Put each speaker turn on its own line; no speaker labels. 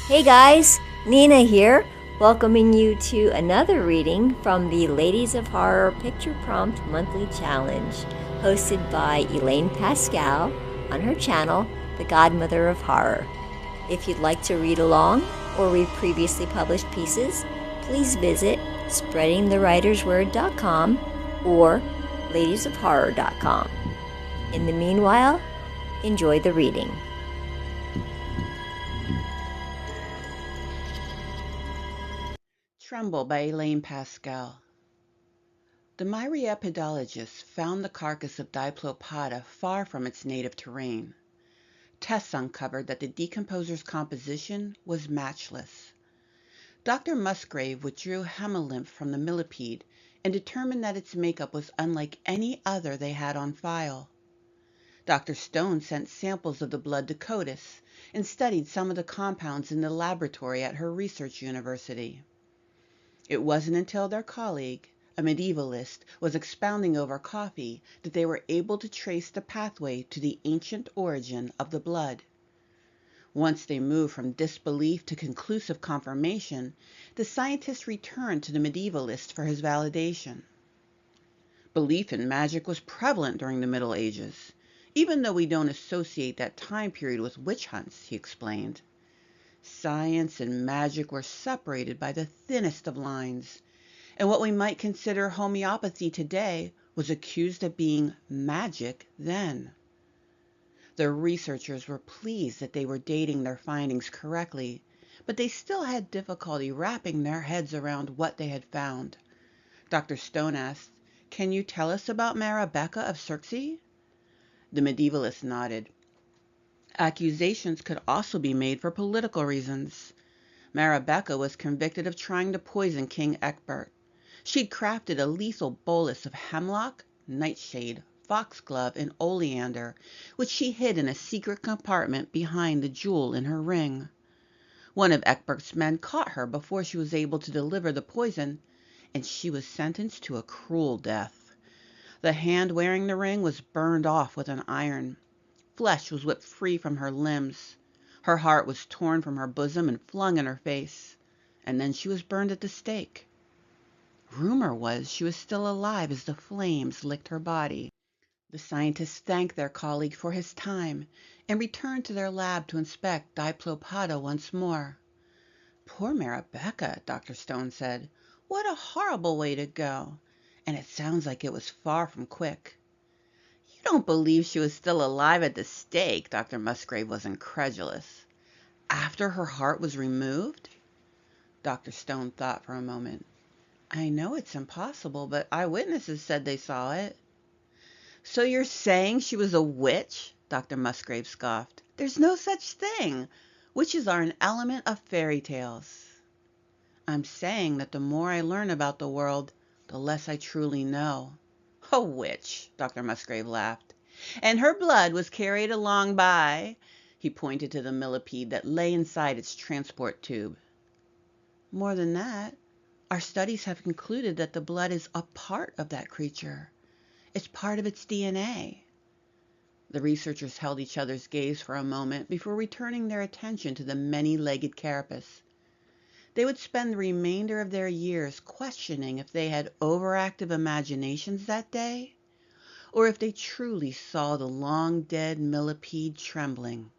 Hey guys, Nina here, welcoming you to another reading from the Ladies of Horror Picture Prompt Monthly Challenge, hosted by Elaine Pascale on her channel, The Godmother of Horror. If you'd like to read along or read previously published pieces, please visit spreadingthewritersword.com or ladiesofhorror.com. In the meanwhile, enjoy the reading.
Tremble by Elaine Pascale. The myriapodologists found the carcass of Diplopoda far from its native terrain. Tests uncovered that the decomposer's composition was matchless. Dr. Musgrave withdrew hemolymph from the millipede and determined that its makeup was unlike any other they had on file. Dr. Stone sent samples of the blood to CODIS and studied some of the compounds in the laboratory at her research university. It wasn't until their colleague, a medievalist, was expounding over coffee that they were able to trace the pathway to the ancient origin of the blood. Once they moved from disbelief to conclusive confirmation, the scientist returned to the medievalist for his validation. Belief in magic was prevalent during the Middle Ages, even though we don't associate that time period with witch hunts, he explained. Science and magic were separated by the thinnest of lines, and what we might consider homeopathy today was accused of being magic then. The researchers were pleased that they were dating their findings correctly, but they still had difficulty wrapping their heads around what they had found. Dr. Stone asked, "Can you tell us about Marabecca of Circe?" The medievalist nodded. Accusations could also be made for political reasons. Marabecca was convicted of trying to poison King Ecbert. She'd crafted a lethal bolus of hemlock, nightshade, foxglove, and oleander, which she hid in a secret compartment behind the jewel in her ring. One of Ecbert's men caught her before she was able to deliver the poison, and she was sentenced to a cruel death. The hand wearing the ring was burned off with an iron. Flesh was whipped free from her limbs. Her heart was torn from her bosom and flung in her face. And then she was burned at the stake. Rumor was she was still alive as the flames licked her body. The scientists thanked their colleague for his time and returned to their lab to inspect Diplopoda once more. "Poor Marabecca," Dr. Stone said. "What a horrible way to go. And it sounds like it was far from quick." "You don't believe she was still alive at the stake?" Dr. Musgrave was incredulous. "After her heart was removed?" Dr. Stone thought for a moment. "I know it's impossible, but eyewitnesses said they saw it." "So you're saying she was a witch?" Dr. Musgrave scoffed. "There's no such thing. Witches are an element of fairy tales." "I'm saying that the more I learn about the world, the less I truly know." "A witch," Dr. Musgrave laughed. "And her blood was carried along by—" He pointed to the millipede that lay inside its transport tube. "More than that. Our studies have concluded that the blood is a part of that creature. It's part of its DNA." The researchers held each other's gaze for a moment before returning their attention to the many-legged carapace. They would spend the remainder of their years questioning if they had overactive imaginations that day, or if they truly saw the long-dead millipede trembling.